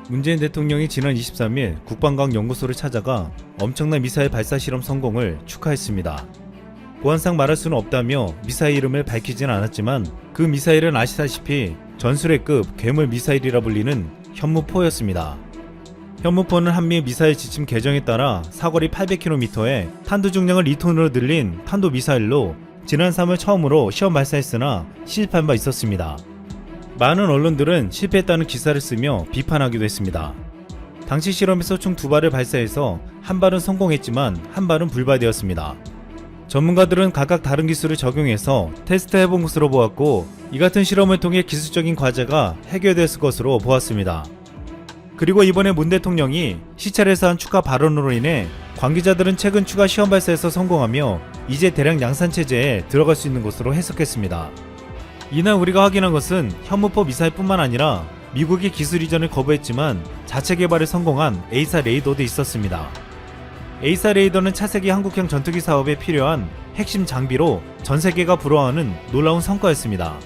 문재인 대통령이 지난 23일 국방과학 연구소를 찾아가 엄청난 미사일 발사 실험 성공을 축하했습니다. 보안상 말할 수는 없다며 미사일 이름을 밝히진 않았지만 그 미사일은 아시다시피 전술핵급 괴물 미사일이라 불리는 현무포였습니다. 현무포는 한미 미사일 지침 개정에 따라 사거리 800km에 탄두 중량을 2톤으로 늘린 탄도 미사일로 지난 3월 처음으로 시험 발사했으나 실패한 바 있었습니다. 많은 언론들은 실패했다는 기사를 쓰며 비판하기도 했습니다. 당시 실험에서 총 2발을 발사해서 한 발은 성공했지만 한 발은 불발되었습니다. 전문가들은 각각 다른 기술을 적용해서 테스트해본 것으로 보았고 이 같은 실험을 통해 기술적인 과제가 해결됐을 것으로 보았습니다. 그리고 이번에 문 대통령이 시찰에서 한 축하 발언으로 인해 관계자들은 최근 추가 시험 발사에서 성공하며 이제 대량 양산체제에 들어갈 수 있는 것으로 해석했습니다. 이날 우리가 확인한 것은 현무포 미사일뿐만 아니라 미국이 기술 이전을 거부했지만 자체 개발에 성공한 에이사 레이더도 있었습니다. 에이사 레이더는 차세기 한국형 전투기 사업에 필요한 핵심 장비로 전 세계가 부러워하는 놀라운 성과였습니다.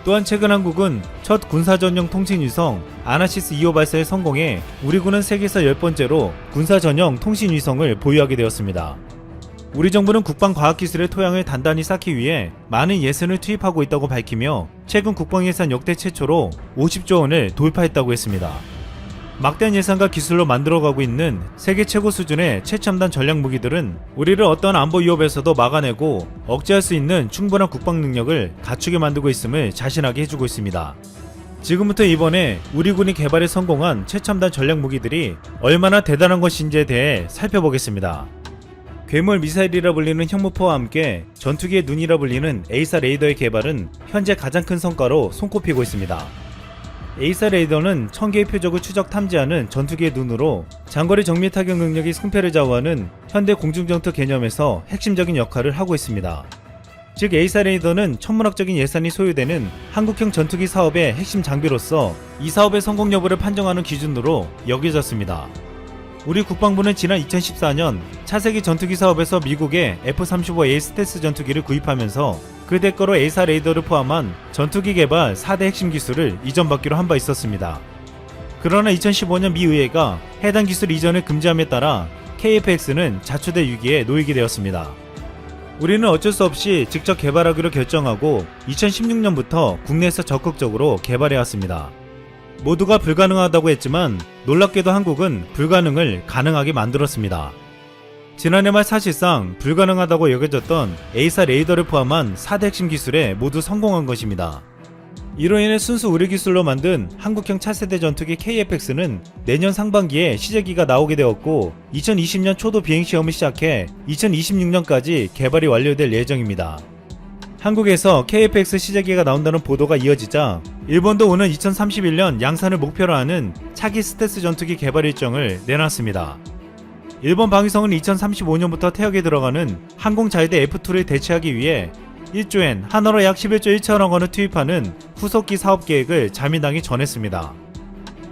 또한 최근 한국은 첫 군사전용 통신위성 아나시스 2호 발사에 성공해 우리 군은 세계에서 10번째로 군사전용 통신위성을 보유하게 되었습니다. 우리 정부는 국방과학기술의 토양을 단단히 쌓기 위해 많은 예산을 투입하고 있다고 밝히며 최근 국방예산 역대 최초로 50조 원을 돌파했다고 했습니다. 막대한 예산과 기술로 만들어가고 있는 세계 최고 수준의 최첨단 전략 무기들은 우리를 어떤 안보 위협에서도 막아내고 억제할 수 있는 충분한 국방 능력을 갖추게 만들고 있음을 자신하게 해주고 있습니다. 지금부터 이번에 우리 군이 개발에 성공한 최첨단 전략 무기들이 얼마나 대단한 것인지에 대해 살펴보겠습니다. 괴물 미사일이라 불리는 현무포와 함께 전투기의 눈이라 불리는 에이사 레이더의 개발은 현재 가장 큰 성과로 손꼽히고 있습니다. 에이사 레이더는 1000개의 표적을 추적 탐지하는 전투기의 눈으로 장거리 정밀 타격 능력이 승패를 좌우하는 현대 공중전투 개념에서 핵심적인 역할을 하고 있습니다. 즉 에이사 레이더는 천문학적인 예산이 소요되는 한국형 전투기 사업의 핵심 장비로서 이 사업의 성공 여부를 판정하는 기준으로 여겨졌습니다. 우리 국방부는 지난 2014년 차세기 전투기 사업에서 미국의 F-35A 스텔스 전투기를 구입하면서 그 대가로 에이사 레이더를 포함한 전투기 개발 4대 핵심 기술을 이전받기로 한 바 있었습니다. 그러나 2015년 미 의회가 해당 기술 이전을 금지함에 따라 KF-X는 자초될 위기에 놓이게 되었습니다. 우리는 어쩔 수 없이 직접 개발하기로 결정하고 2016년부터 국내에서 적극적으로 개발해왔습니다. 모두가 불가능하다고 했지만 놀랍게도 한국은 불가능을 가능하게 만들었습니다. 지난해 말 사실상 불가능하다고 여겨졌던 에이사 레이더를 포함한 4대 핵심 기술에 모두 성공한 것입니다. 이로 인해 순수 우리 기술로 만든 한국형 차세대 전투기 KF-X는 내년 상반기에 시제기가 나오게 되었고 2020년 초도 비행시험을 시작해 2026년까지 개발이 완료될 예정입니다. 한국에서 KF-X 시제기가 나온다는 보도가 이어지자 일본도 오는 2031년 양산을 목표로 하는 차기 스텔스 전투기 개발 일정을 내놨습니다. 일본 방위성은 2035년부터 태역에 들어가는 항공자위대 F2를 대체하기 위해 1조엔 한화로 약 11조 1천억 원을 투입하는 후속기 사업 계획을 자민당이 전했습니다.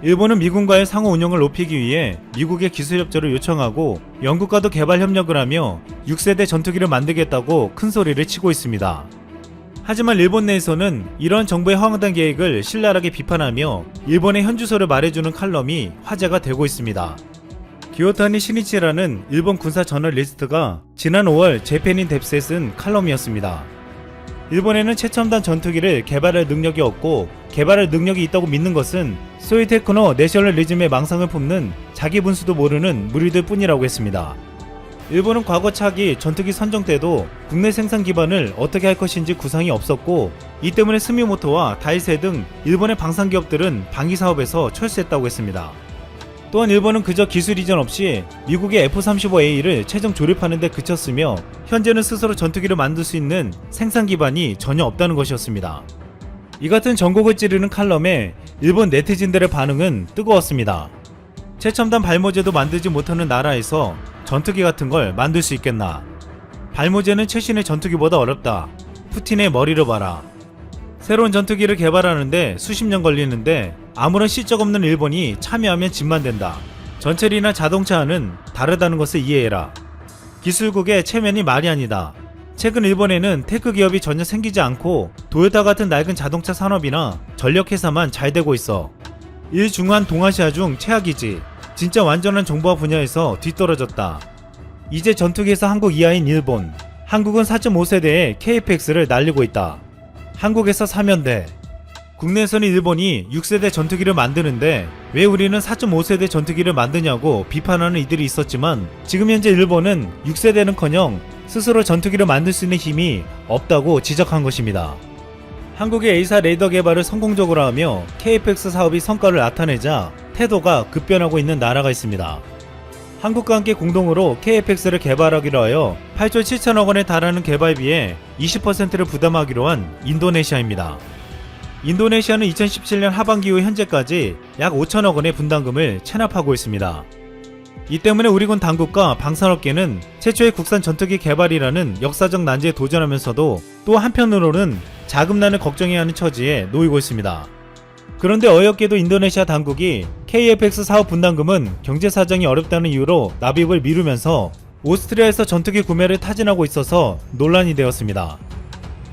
일본은 미군과의 상호 운용을 높이기 위해 미국의 기술 협조를 요청하고 영국과도 개발 협력을 하며 6세대 전투기를 만들겠다고 큰 소리를 치고 있습니다. 하지만 일본 내에서는 이런 정부의 허황된 계획을 신랄하게 비판하며 일본의 현주소를 말해주는 칼럼이 화제가 되고 있습니다. 기요타니 시니치라는 일본 군사 저널리스트가 지난 5월 재팬인 뎁스에 쓴 칼럼이었습니다. 일본에는 최첨단 전투기를 개발할 능력이 없고 개발할 능력이 있다고 믿는 것은 소위테크노 내셔널리즘의 망상을 품는 자기 분수도 모르는 무리들 뿐이라고 했습니다. 일본은 과거 차기 전투기 선정 때도 국내 생산 기반을 어떻게 할 것인지 구상이 없었고 이 때문에 스미모토와 다이세 등 일본의 방산기업들은 방위사업에서 철수했다고 했습니다. 또한 일본은 그저 기술 이전 없이 미국의 F-35A를 최종 조립하는 데 그쳤으며 현재는 스스로 전투기를 만들 수 있는 생산 기반이 전혀 없다는 것이었습니다. 이 같은 전곡을 찌르는 칼럼에 일본 네티즌들의 반응은 뜨거웠습니다. 최첨단 발모제도 만들지 못하는 나라에서 전투기 같은 걸 만들 수 있겠나? 발모제는 최신의 전투기보다 어렵다. 푸틴의 머리를 봐라. 새로운 전투기를 개발하는데 수십 년 걸리는데 아무런 실적 없는 일본이 참여하면 집만 된다. 전철이나 자동차와는 다르다는 것을 이해해라. 기술국의 체면이 말이 아니다. 최근 일본에는 테크 기업이 전혀 생기지 않고 도요타 같은 낡은 자동차 산업이나 전력회사만 잘 되고 있어. 일중한 동아시아 중 최악이지. 진짜 완전한 정보화 분야에서 뒤떨어졌다. 이제 전투기에서 한국 이하인 일본. 한국은 4.5세대의 KF-X를 날리고 있다. 한국에서 3연대. 국내에서는 일본이 6세대 전투기를 만드는데 왜 우리는 4.5세대 전투기를 만드냐고 비판하는 이들이 있었지만, 지금 현재 일본은 6세대는커녕 스스로 전투기를 만들 수 있는 힘이 없다고 지적한 것입니다. 한국의 A사 레이더 개발을 성공적으로 하며 KF-X 사업이 성과를 나타내자 태도가 급변하고 있는 나라가 있습니다. 한국과 함께 공동으로 KF-X를 개발하기로 하여 8조 7천억 원에 달하는 개발비에 20%를 부담하기로 한 인도네시아입니다. 인도네시아는 2017년 하반기 이후 현재까지 약 5천억 원의 분담금을 체납하고 있습니다. 이 때문에 우리군 당국과 방산업계는 최초의 국산 전투기 개발이라는 역사적 난제에 도전하면서도 또 한편으로는 자금난을 걱정해야 하는 처지에 놓이고 있습니다. 그런데 어이없게도 인도네시아 당국이 KF-X 사업 분담금은 경제 사정이 어렵다는 이유로 납입을 미루면서 오스트리아에서 전투기 구매를 타진하고 있어서 논란이 되었습니다.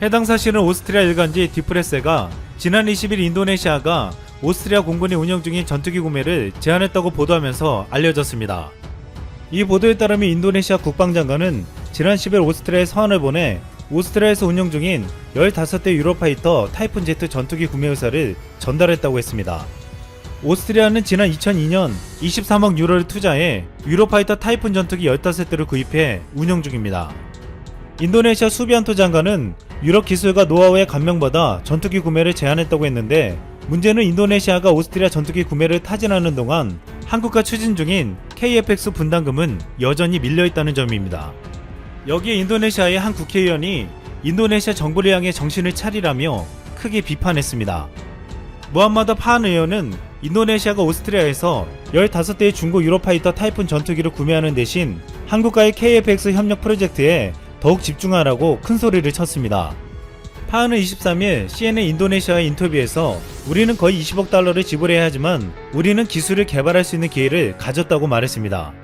해당 사실은 오스트리아 일간지 디프레세가 지난 20일 인도네시아가 오스트리아 공군이 운영 중인 전투기 구매를 제한했다고 보도하면서 알려졌습니다. 이 보도에 따르면 인도네시아 국방장관은 지난 10일 오스트리아에 서한을 보내 오스트리아에서 운영 중인 15대 유로파이터 타이푼 Z 전투기 구매 의사를 전달했다고 했습니다. 오스트리아는 지난 2002년 23억 유로를 투자해 유로파이터 타이푼 전투기 15대를 구입해 운영 중입니다. 인도네시아 수비안토 장관은 유럽 기술과 노하우에 감명받아 전투기 구매를 제한했다고 했는데, 문제는 인도네시아가 오스트리아 전투기 구매를 타진하는 동안 한국과 추진 중인 KF-X 분담금은 여전히 밀려있다는 점입니다. 여기에 인도네시아의 한 국회의원이 인도네시아 정부를 향해 정신을 차리라며 크게 비판했습니다. 무함마드 파한 의원은 인도네시아가 오스트리아에서 15대의 중고 유로파이터 타이푼 전투기를 구매하는 대신 한국과의 KF-X 협력 프로젝트에 더욱 집중하라고 큰 소리를 쳤습니다. 파은은 23일 CNN 인도네시아의 인터뷰에서 우리는 거의 20억 달러를 지불해야 하지만 우리는 기술을 개발할 수 있는 기회를 가졌다고 말했습니다.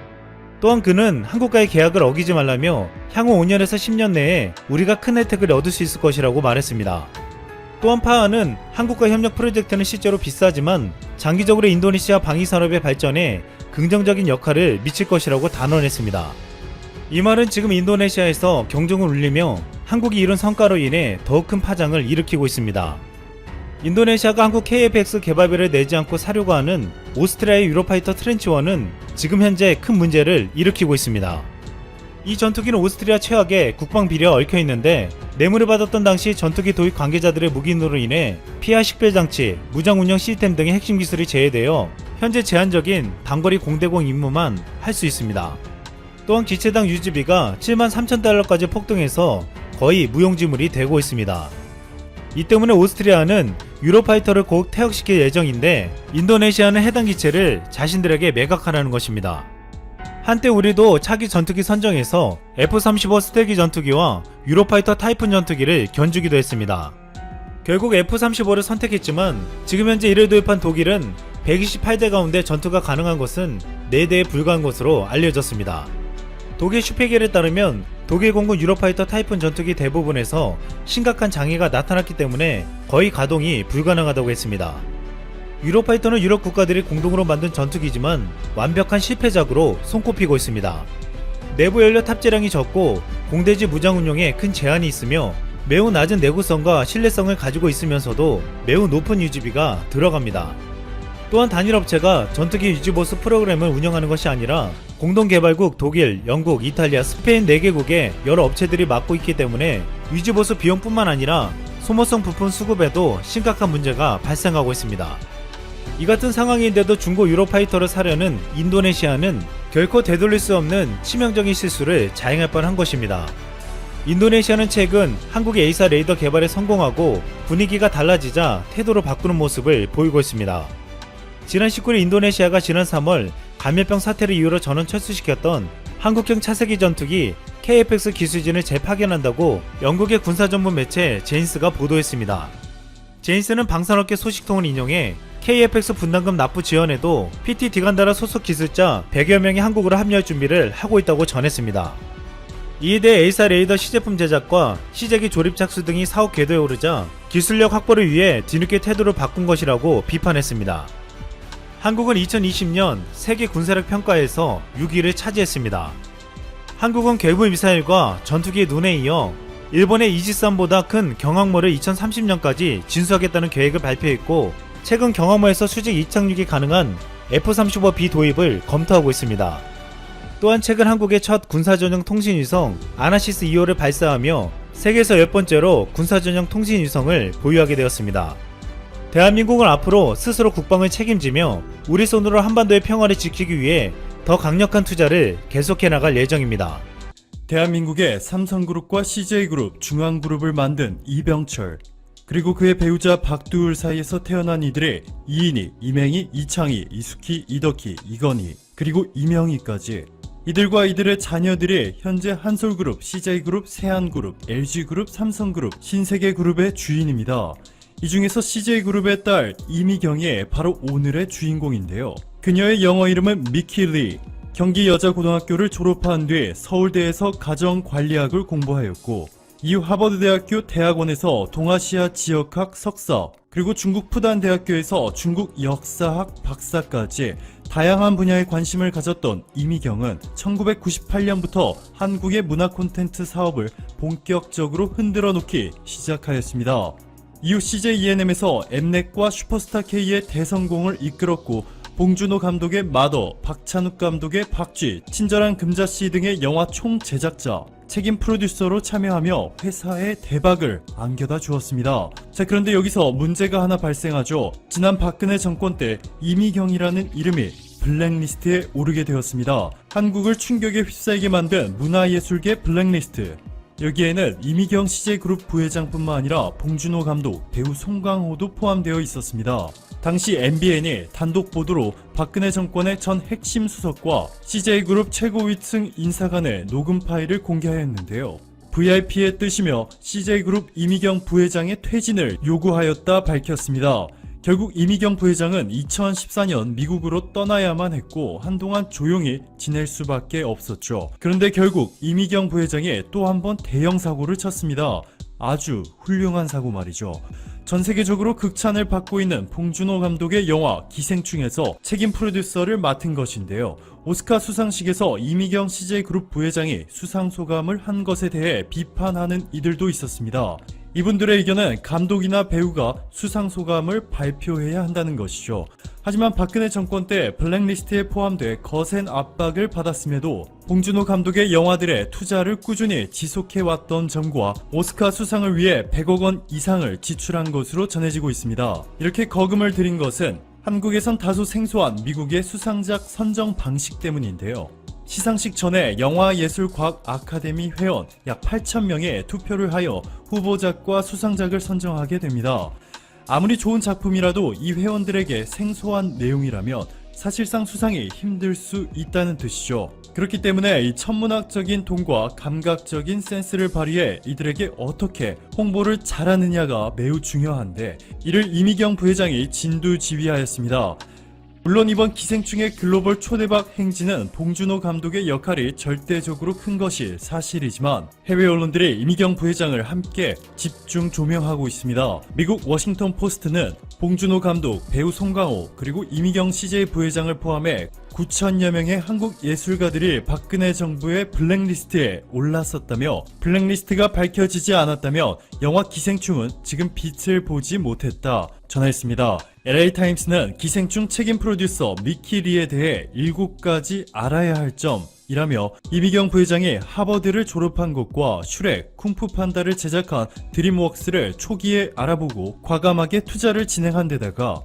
또한 그는 한국과의 계약을 어기지 말라며 향후 5년에서 10년 내에 우리가 큰 혜택을 얻을 수 있을 것이라고 말했습니다. 또한 파은은 한국과 협력 프로젝트는 실제로 비싸지만 장기적으로 인도네시아 방위산업의 발전에 긍정적인 역할을 미칠 것이라고 단언했습니다. 이 말은 지금 인도네시아에서 경종을 울리며 한국이 이룬 성과로 인해 더욱 큰 파장을 일으키고 있습니다. 인도네시아가 한국 KF-X 개발비를 내지 않고 사려고 하는 오스트리아의 유로파이터 트렌치1은 지금 현재 큰 문제를 일으키고 있습니다. 이 전투기는 오스트리아 최악의 국방 비리와 얽혀 있는데, 뇌물을 받았던 당시 전투기 도입 관계자들의 묵인으로 인해 피하 식별장치, 무장 운영 시스템 등의 핵심 기술이 제외되어 현재 제한적인 단거리 공대공 임무만 할 수 있습니다. 또한 기체당 유지비가 73,000달러까지 폭등해서 거의 무용지물이 되고 있습니다. 이 때문에 오스트리아는 유로파이터를 곧 퇴역시킬 예정인데, 인도네시아는 해당 기체를 자신들에게 매각하라는 것입니다. 한때 우리도 차기 전투기 선정에서 F-35 스텔기 전투기와 유로파이터 타이푼 전투기를 견주기도 했습니다. 결국 F-35를 선택했지만 지금 현재 이를 도입한 독일은 128대 가운데 전투가 가능한 것은 4대에 불과한 것으로 알려졌습니다. 독일 슈페겔에 따르면 독일 공군 유로파이터 타이푼 전투기 대부분에서 심각한 장애가 나타났기 때문에 거의 가동이 불가능하다고 했습니다. 유로파이터는 유럽 국가들이 공동으로 만든 전투기지만 완벽한 실패작으로 손꼽히고 있습니다. 내부 연료 탑재량이 적고 공대지 무장 운용에 큰 제한이 있으며 매우 낮은 내구성과 신뢰성을 가지고 있으면서도 매우 높은 유지비가 들어갑니다. 또한 단일 업체가 전투기 유지보수 프로그램을 운영하는 것이 아니라 공동개발국 독일, 영국, 이탈리아, 스페인 4개국의 여러 업체들이 맡고 있기 때문에 유지보수 비용뿐만 아니라 소모성 부품 수급에도 심각한 문제가 발생하고 있습니다. 이 같은 상황인데도 중고 유로파이터를 사려는 인도네시아는 결코 되돌릴 수 없는 치명적인 실수를 자행할 뻔한 것입니다. 인도네시아는 최근 한국의 A사 레이더 개발에 성공하고 분위기가 달라지자 태도를 바꾸는 모습을 보이고 있습니다. 지난 19일 인도네시아가 지난 3월 감염병 사태를 이유로 전원 철수시켰던 한국형 차세기 전투기 KF-X 기술진을 재파견한다고 영국의 군사전문 매체 제인스가 보도했습니다. 제인스는 방산업계 소식통을 인용해 KF-X 분담금 납부 지원에도 PT 디간다라 소속 기술자 100여 명이 한국으로 합류할 준비를 하고 있다고 전했습니다. 이에 대해 A사 레이더 시제품 제작과 시제기 조립 착수 등이 사업 궤도에 오르자 기술력 확보를 위해 뒤늦게 태도를 바꾼 것이라고 비판했습니다. 한국은 2020년 세계 군사력 평가에서 6위를 차지했습니다. 한국은 궤도 미사일과 전투기의 눈에 이어 일본의 이지스함보다 큰 경항모를 2030년까지 진수하겠다는 계획을 발표했고, 최근 경항모에서 수직 이착륙이 가능한 F-35B 도입을 검토하고 있습니다. 또한 최근 한국의 첫 군사전용 통신위성 아나시스 2호를 발사하며 세계에서 10번째로 군사전용 통신위성을 보유하게 되었습니다. 대한민국은 앞으로 스스로 국방을 책임지며 우리 손으로 한반도의 평화를 지키기 위해 더 강력한 투자를 계속해 나갈 예정입니다. 대한민국의 삼성그룹과 CJ그룹, 중앙그룹을 만든 이병철, 그리고 그의 배우자 박두울 사이에서 태어난 이들의 이인희, 이맹희, 이창희, 이숙희, 이덕희, 이건희, 그리고 이명희까지, 이들과 이들의 자녀들이 현재 한솔그룹, CJ그룹, 세한그룹, LG그룹, 삼성그룹, 신세계그룹의 주인입니다. 이 중에서 CJ그룹의 딸 이미경이 바로 오늘의 주인공인데요. 그녀의 영어 이름은 미키 리, 경기 여자고등학교를 졸업한 뒤 서울대에서 가정관리학을 공부하였고, 이후 하버드대학교 대학원에서 동아시아 지역학 석사, 그리고 중국 푸단대학교에서 중국 역사학 박사까지 다양한 분야에 관심을 가졌던 이미경은 1998년부터 한국의 문화 콘텐츠 사업을 본격적으로 흔들어 놓기 시작하였습니다. 이후 CJ ENM에서 엠넷과 슈퍼스타 K의 대성공을 이끌었고, 봉준호 감독의 마더, 박찬욱 감독의 박쥐, 친절한 금자씨 등의 영화 총제작자, 책임 프로듀서로 참여하며 회사에 대박을 안겨다 주었습니다. 자, 그런데 여기서 문제가 하나 발생하죠. 지난 박근혜 정권 때 이미경이라는 이름이 블랙리스트에 오르게 되었습니다. 한국을 충격에 휩싸이게 만든 문화예술계 블랙리스트. 여기에는 이미경 CJ그룹 부회장뿐만 아니라 봉준호 감독, 배우 송강호도 포함되어 있었습니다. 당시 MBN이 단독 보도로 박근혜 정권의 전 핵심 수석과 CJ그룹 최고위층 인사 간의 녹음 파일을 공개하였는데요. VIP의 뜻이며 CJ그룹 이미경 부회장의 퇴진을 요구하였다 밝혔습니다. 결국 이미경 부회장은 2014년 미국으로 떠나야만 했고, 한동안 조용히 지낼 수밖에 없었죠. 그런데 결국 이미경 부회장이 또 한 번 대형 사고를 쳤습니다. 아주 훌륭한 사고 말이죠. 전 세계적으로 극찬을 받고 있는 봉준호 감독의 영화 기생충에서 책임 프로듀서를 맡은 것인데요. 오스카 수상식에서 이미경 CJ그룹 부회장이 수상소감을 한 것에 대해 비판하는 이들도 있었습니다. 이분들의 의견은 감독이나 배우가 수상소감을 발표해야 한다는 것이죠. 하지만 박근혜 정권 때 블랙리스트에 포함돼 거센 압박을 받았음에도 봉준호 감독의 영화들의 투자를 꾸준히 지속해왔던 점과 오스카 수상을 위해 100억 원 이상을 지출한 것으로 전해지고 있습니다. 이렇게 거금을 들인 것은 한국에선 다소 생소한 미국의 수상작 선정 방식 때문인데요. 시상식 전에 영화예술과학 아카데미 회원 약 8,000명의 투표를 하여 후보작과 수상작을 선정하게 됩니다. 아무리 좋은 작품이라도 이 회원들에게 생소한 내용이라면 사실상 수상이 힘들 수 있다는 뜻이죠. 그렇기 때문에 이 천문학적인 돈과 감각적인 센스를 발휘해 이들에게 어떻게 홍보를 잘하느냐가 매우 중요한데, 이를 이미경 부회장이 진두지휘하였습니다. 물론 이번 기생충의 글로벌 초대박 행진은 봉준호 감독의 역할이 절대적으로 큰 것이 사실이지만, 해외 언론들이 이미경 부회장을 함께 집중 조명하고 있습니다. 미국 워싱턴 포스트는 봉준호 감독, 배우 송강호, 그리고 이미경 CJ 부회장을 포함해 9,000여 명의 한국 예술가들이 박근혜 정부의 블랙리스트에 올랐었다며, 블랙리스트가 밝혀지지 않았다면 영화 기생충은 지금 빛을 보지 못했다 전했습니다. LA타임스는 기생충 책임 프로듀서 미키 리에 대해 7가지 알아야 할 점이라며, 이미경 부회장이 하버드를 졸업한 것과 슈렉, 쿵푸 판다를 제작한 드림웍스를 초기에 알아보고 과감하게 투자를 진행한 데다가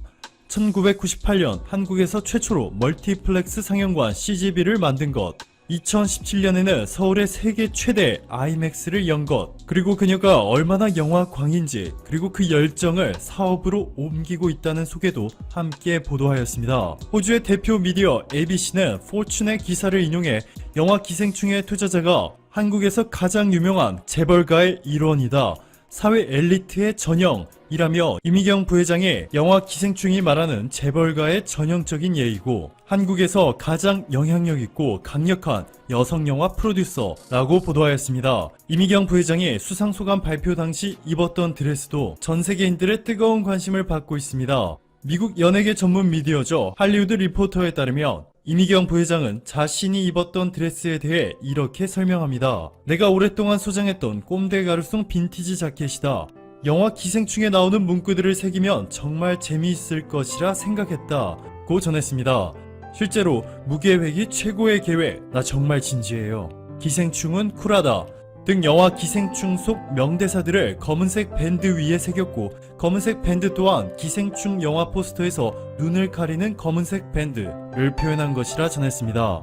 1998년 한국에서 최초로 멀티플렉스 상영관 CGV를 만든 것, 2017년에는 서울의 세계 최대 IMAX를 연 것, 그리고 그녀가 얼마나 영화광인지, 그리고 그 열정을 사업으로 옮기고 있다는 소개도 함께 보도하였습니다. 호주의 대표 미디어 ABC는 포춘의 기사를 인용해 영화 기생충의 투자자가 한국에서 가장 유명한 재벌가의 일원이다, 사회 엘리트의 전형이라며, 이미경 부회장이 영화 기생충이 말하는 재벌가의 전형적인 예이고 한국에서 가장 영향력 있고 강력한 여성 영화 프로듀서라고 보도하였습니다. 이미경 부회장이 수상소감 발표 당시 입었던 드레스도 전 세계인들의 뜨거운 관심을 받고 있습니다. 미국 연예계 전문 미디어죠. 할리우드 리포터에 따르면 이미경 부회장은 자신이 입었던 드레스에 대해 이렇게 설명합니다. 내가 오랫동안 소장했던 꼼데 가루송 빈티지 자켓이다. 영화 기생충에 나오는 문구들을 새기면 정말 재미있을 것이라 생각했다고 전했습니다. 실제로 무계획이 최고의 계획, 나 정말 진지해요. 기생충은 쿨하다 등 영화 기생충 속 명대사들을 검은색 밴드 위에 새겼고, 검은색 밴드 또한 기생충 영화 포스터에서 눈을 가리는 검은색 밴드를 표현한 것이라 전했습니다.